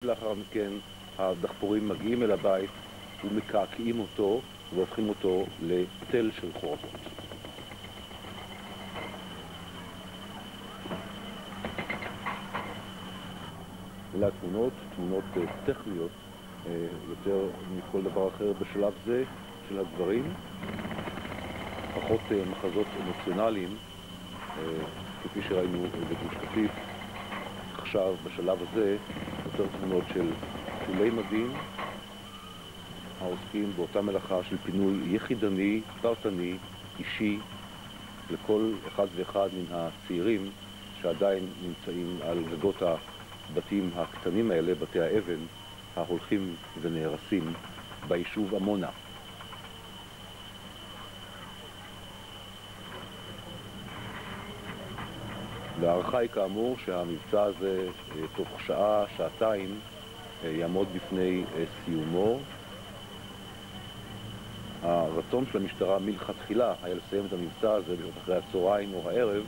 לאחר מכן הדחפורים מגיעים אל הבית ומקעקעים אותו והופכים אותו לתל של חורבות. אלה התמונות, תמונות טכניות יותר מכל דבר אחר בשלב זה של הדברים, פחות מחזות אמוציונליים כפי שראינו בגוש קטיף. עכשיו בשלב הזה יותר תמונות של פועלי מדים העוסקים באותה מלאכה של פינוי יחידני, פרטני, אישי לכל אחד ואחד מן הצעירים שעדיין נמצאים על גגות הבתים הקטנים האלה, בתי האבן ההולכים ונהרסים ביישוב עמונה. והערכה היא כאמור שהמבצע הזה תוך שעה, שעתיים יעמוד בפני סיומו. הרצון של המשטרה מלכתחילה היה לסיים את המבצע הזה בשעות אחרי הצהריים או הערב,